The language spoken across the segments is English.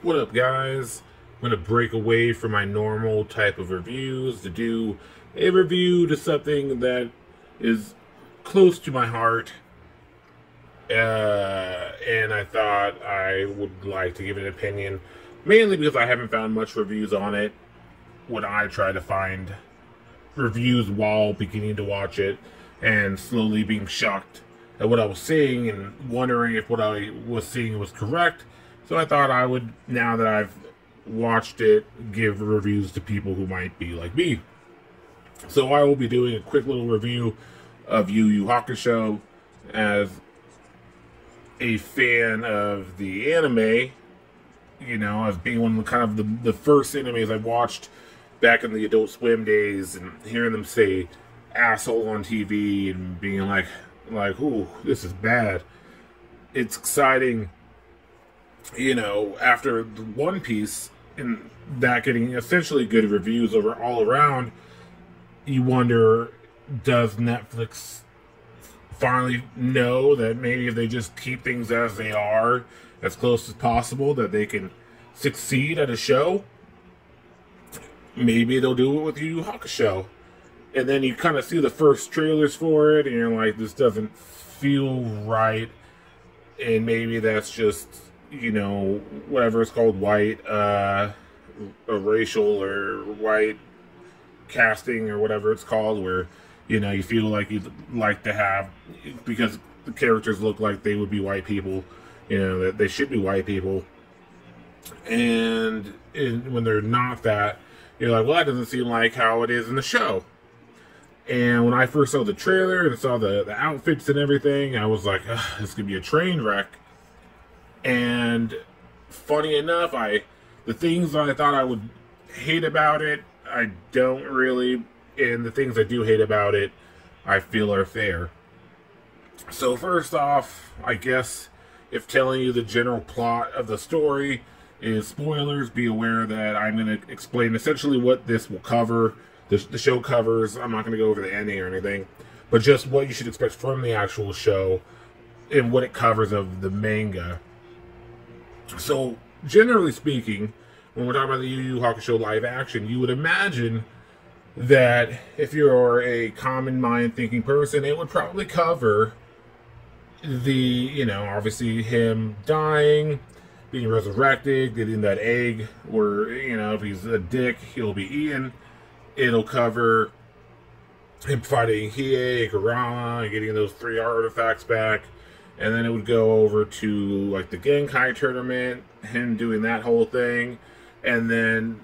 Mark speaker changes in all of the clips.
Speaker 1: What up, guys? I'm going to break away from my normal type of reviews to do a review to something that is close to my heart. And I thought I would like to give an opinion, mainly because I haven't found much reviews on it when I try to find reviews while beginning to watch it and slowly being shocked at what I was seeing and wondering if what I was seeing was correct. So I thought I would, now that I've watched it, give reviews to people who might be like me. So I will be doing a quick little review of Yuyu Hakasho as a fan of the anime, you know, as being one of the first animes I watched back in the Adult Swim days, and hearing them say asshole on TV and being like, ooh, this is bad. It's exciting, you know, after One Piece and that getting essentially good reviews over all around. You wonder, does Netflix finally know that maybe if they just keep things as they are, as close as possible, that they can succeed at a show? Maybe they'll do it with Yu Yu Hakusho. And then you kind of see the first trailers for it, and you're like, this doesn't feel right. And maybe that's just, you know, whatever it's called, white, a racial or white casting or whatever it's called, where, you know, you feel like you'd like to have, because the characters look like they would be white people, you know, that they should be white people. And when they're not that, you're like, well, that doesn't seem like how it is in the show. And when I first saw the trailer and saw the outfits and everything, I was like, this could be a train wreck. And funny enough, the things that I thought I would hate about it, I don't really, and the things I do hate about it, I feel are fair. So first off, I guess if telling you the general plot of the story is spoilers, be aware that I'm going to explain essentially what this will cover. The show covers. I'm not going to go over the ending or anything, but just what you should expect from the actual show and what it covers of the manga. So, generally speaking, when we're talking about the Yu Yu Hakusho live action, you would imagine that if you're a common mind thinking person, it would probably cover the, you know, obviously him dying, being resurrected, getting that egg, where, you know, if he's a dick, he'll be eaten. It'll cover him fighting Hiei, Kurama, and getting those 3 artifacts back. And then it would go over to, like, the Genkai tournament, him doing that whole thing. And then,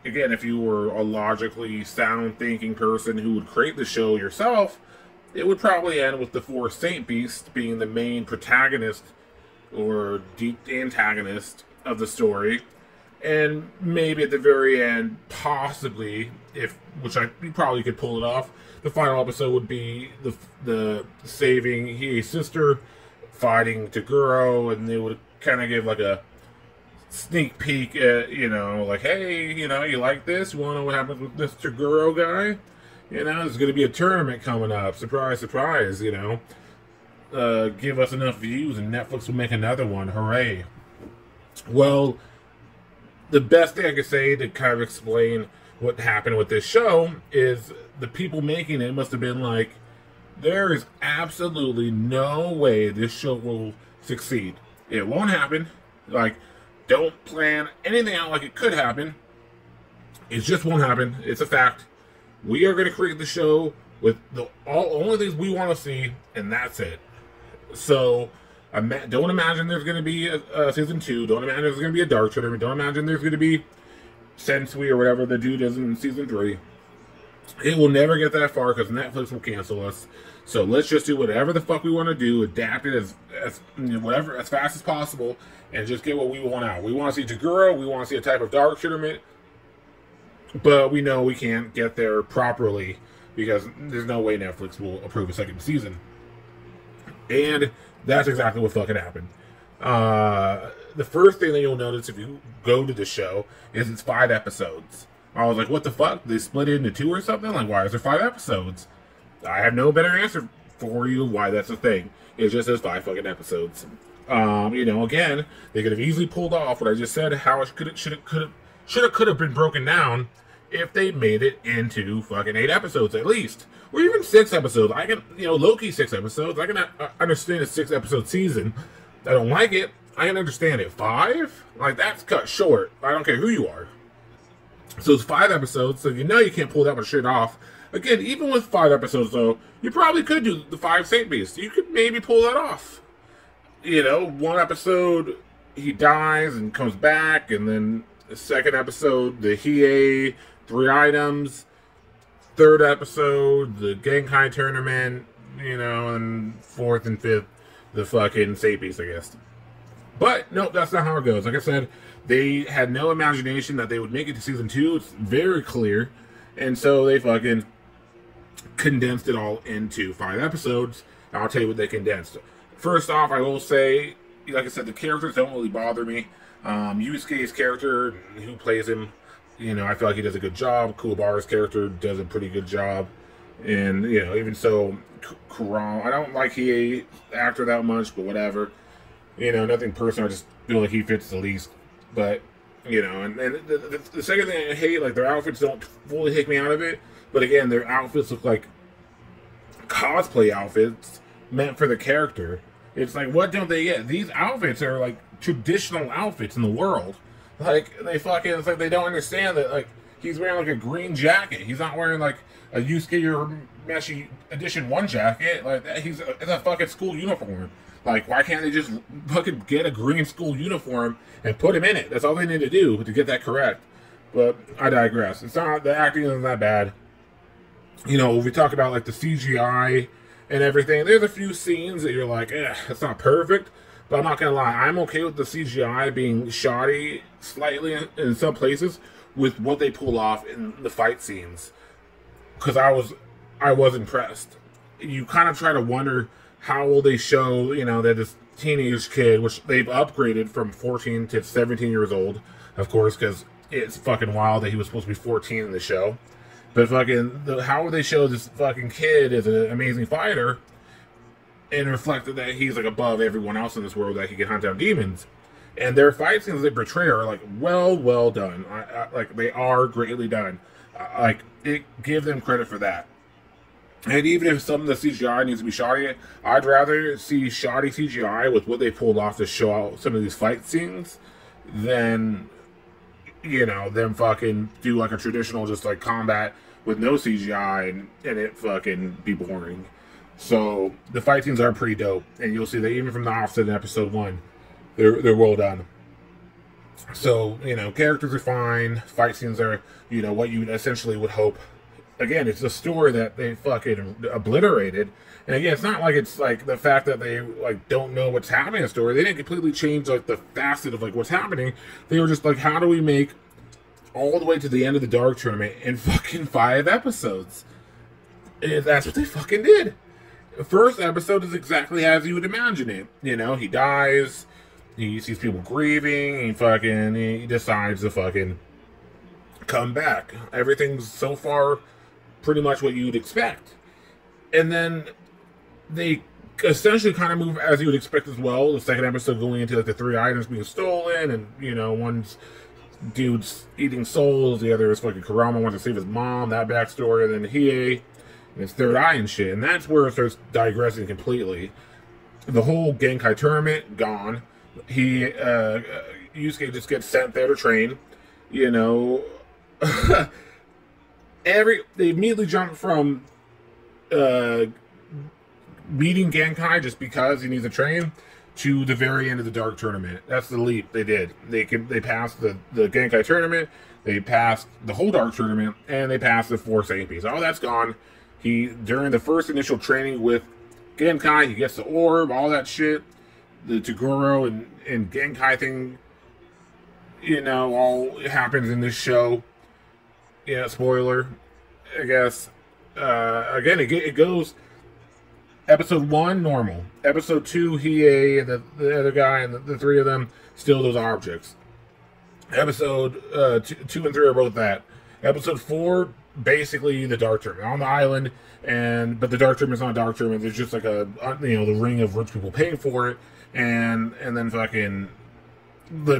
Speaker 1: again, if you were a logically sound thinking person who would create the show yourself, it would probably end with the 4 Saint Beasts being the main protagonist or deep antagonist of the story. And maybe at the very end, possibly, you probably could pull it off, the final episode would be the saving Hiei's sister, fighting Toguro, and they would kind of give like a sneak peek at, you know, like, hey, you know, you like this? You want to know what happens with this Toguro guy? You know, there's going to be a tournament coming up. Surprise, surprise, you know. Give us enough views and Netflix will make another one. Hooray. Well, the best thing I could say to kind of explain what happened with this show is the people making it must have been like, there is absolutely no way this show will succeed. It won't happen. Like, don't plan anything out like it could happen. It just won't happen. It's a fact. We are going to create the show with the only things we want to see, and that's it. So, don't imagine there's going to be a season 2. Don't imagine there's going to be a Dark Tournament. Don't imagine there's going to be Sensui or whatever the dude is in season 3. It will never get that far because Netflix will cancel us. So let's just do whatever the fuck we want to do, adapt it as whatever as fast as possible, and just get what we want out. We want to see Toguro. We want to see a type of Dark Tournament, but we know we can't get there properly because there's no way Netflix will approve a second season. And that's exactly what fucking happened. The first thing that you'll notice if you go to the show is it's 5 episodes. I was like, what the fuck? They split it into 2 or something? Like, why is there 5 episodes? I have no better answer for you why that's a thing. It just says 5 fucking episodes. You know, again, they could have easily pulled off what I just said, how it could have been broken down if they made it into fucking 8 episodes at least. Or even 6 episodes. I can, you know, Loki 6 episodes. I can understand a 6-episode season. I don't like it. I can understand it. 5? Like, that's cut short. I don't care who you are. So it's 5 episodes, so you know you can't pull that much shit off. Again, even with 5 episodes, though, you probably could do the 5 Saint Beasts. You could maybe pull that off. You know, 1 episode, he dies and comes back, and then the 2nd episode, the Hiei, 3 items. 3rd episode, the Genkai tournament, you know, and 4th and 5th, the fucking Saint Beasts, I guess. But, nope, that's not how it goes. Like I said, they had no imagination that they would make it to season 2. It's very clear. And so they fucking condensed it all into 5 episodes. And I'll tell you what they condensed. First off, I will say, like I said, the characters don't really bother me. Yusuke's character, who plays him, you know, I feel like he does a good job. Kuwabara's character does a pretty good job. And, you know, even so, Kurama, I don't like the actor that much, but whatever. You know, nothing personal. I just feel like he fits the least. But, you know, and the second thing I hate, like, their outfits don't fully take me out of it. But again, their outfits look like cosplay outfits meant for the character. It's like, what don't they get? These outfits are, like, traditional outfits in the world. Like, they fucking, it's like they don't understand that, like, he's wearing, like, a green jacket. He's not wearing, like, a Yusuke Urameshi Edition 1 jacket. Like, it's a fucking school uniform. Like, why can't they just fucking get a green school uniform and put him in it? That's all they need to do to get that correct. But I digress. It's not, the acting isn't that bad. You know, we talk about, like, the CGI and everything. There's a few scenes that you're like, it's not perfect. But I'm not going to lie, I'm okay with the CGI being shoddy slightly in some places with what they pull off in the fight scenes. Because I was impressed. You kind of try to wonder how will they show, you know, that this teenage kid, which they've upgraded from 14 to 17 years old, of course, because it's fucking wild that he was supposed to be 14 in the show. But fucking, how will they show this fucking kid as an amazing fighter and reflected that he's like above everyone else in this world that he can hunt down demons? And their fight scenes they portray are like well done. Like they are greatly done. Like give them credit for that. And even if some of the CGI needs to be shoddy, I'd rather see shoddy CGI with what they pulled off to show out some of these fight scenes than, you know, them fucking do like a traditional just like combat with no CGI and it fucking be boring. So the fight scenes are pretty dope, and you'll see that even from the offset in episode 1, they're well done. So, you know, characters are fine, fight scenes are, you know, what you essentially would hope. Again, it's a story that they fucking obliterated. And again, it's not like it's like the fact that they like don't know what's happening in the story. They didn't completely change like the facet of like what's happening. They were just like, how do we make all the way to the end of the Dark Tournament in fucking 5 episodes? And that's what they fucking did. The first episode is exactly as you would imagine it. You know, he dies, he sees people grieving, he decides to fucking come back. Everything's so far pretty much what you'd expect. And then they essentially kind of move as you would expect as well. The second episode going into like the 3 items being stolen, and you know, one's dude's eating souls, the other is fucking Kurama wants to save his mom, that backstory, and then Hiei and his third eye and shit. And that's where it starts digressing completely. The whole Genkai tournament, gone. Yusuke just gets sent there to train. You know, they immediately jump from beating Genkai just because he needs to train to the very end of the Dark Tournament. That's the leap they did. They passed the Genkai tournament, they passed the whole Dark Tournament, and they passed the 4 Saint Beasts. All that's gone. During the first initial training with Genkai, he gets the orb, all that shit, the Toguro and Genkai thing, you know, all happens in this show. Yeah, spoiler, I guess. Again, it goes episode 1, normal. Episode 2, Hiei, and the other guy, and the 3 of them steal those objects. Episode 2 and 3 are both that. Episode 4, basically the Dark Tournament on the island, but the Dark Tournament's not a Dark Tournament. There's just like the ring of rich people paying for it, and then fucking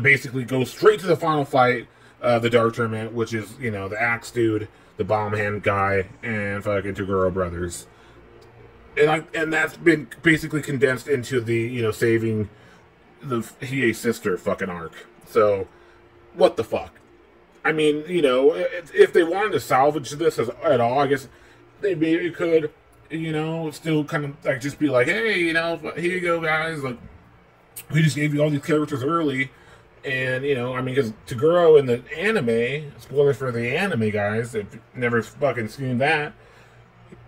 Speaker 1: basically go straight to the final fight, the Dark Tournament, which is, you know, the Axe Dude, the Bomb Hand guy, and fucking Toguro brothers. And that's been basically condensed into the, you know, saving the Hiei's sister fucking arc. So, what the fuck? I mean, you know, if they wanted to salvage this at all, I guess they maybe could, you know, still kind of like just be like, hey, you know, here you go, guys. Like, we just gave you all these characters early, and you know, I mean, because Toguro in the anime, spoilers for the anime guys, if you've never fucking seen that,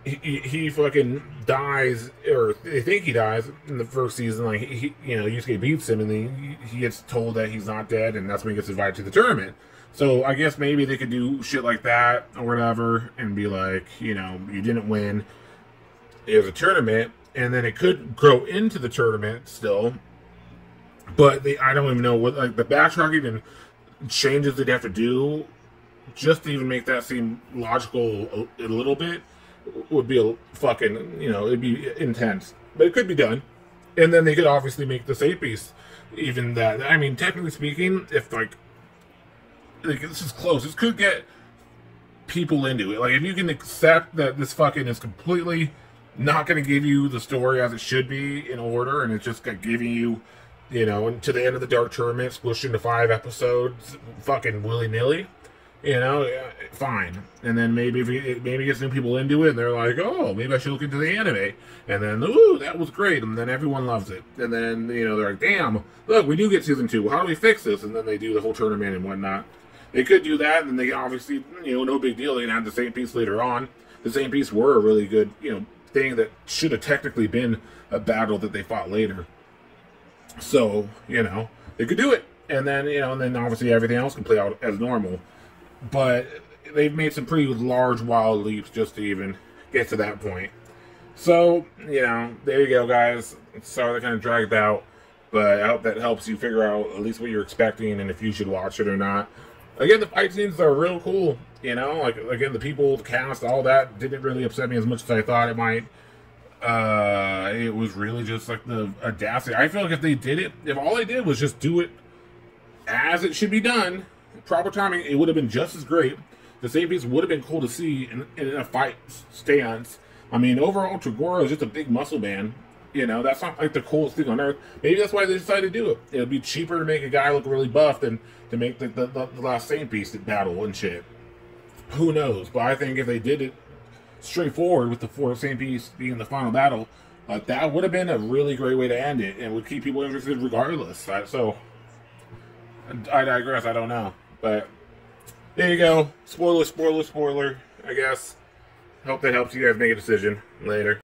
Speaker 1: he fucking dies, or they think he dies in the first season. Like, you know, Yusuke beats him, and then he gets told that he's not dead, and that's when he gets invited to the tournament. So I guess maybe they could do shit like that or whatever, and be like, you know, you didn't win. It was a tournament, and then it could grow into the tournament still. But I don't even know what, like, the backtracking and changes they'd have to do just to even make that seem logical a little bit would be a fucking, you know, it'd be intense. But it could be done. And then they could obviously make this 8-piece even that. I mean, technically speaking, if, like this is close, this could get people into it. Like, if you can accept that this fucking is completely not going to give you the story as it should be in order, and it's just giving you, you know, to the end of the Dark Tournament, split into 5 episodes, fucking willy-nilly, you know, fine. And then maybe if it maybe gets new people into it, and they're like, oh, maybe I should look into the anime. And then, ooh, that was great. And then everyone loves it. And then, you know, they're like, damn, look, we do get season 2. How do we fix this? And then they do the whole tournament and whatnot. They could do that, and they obviously, you know, no big deal. They can have the same piece later on. The same piece were a really good, you know, thing that should have technically been a battle that they fought later. So, you know, they could do it. And then, you know, and then obviously everything else can play out as normal. But they've made some pretty large, wild leaps just to even get to that point. So, you know, there you go, guys. Sorry that kind of dragged out. But I hope that helps you figure out at least what you're expecting and if you should watch it or not. Again, the fight scenes are real cool. You know, like, again, the people, the cast, all that didn't really upset me as much as I thought it might. It was really just like the audacity. I feel like if they did it, if all they did was just do it as it should be done, proper timing, it would have been just as great. The same piece would have been cool to see in a fight stance. I mean, overall, Toguro is just a big muscle man. You know, that's not like the coolest thing on earth. Maybe that's why they decided to do it. It would be cheaper to make a guy look really buff than to make the last same piece battle and shit. Who knows? But I think if they did it straightforward with the same piece being the final battle, that would have been a really great way to end it and would keep people interested regardless. So, I digress. I don't know. But there you go. Spoiler, I guess. Hope that helps you guys make a decision later.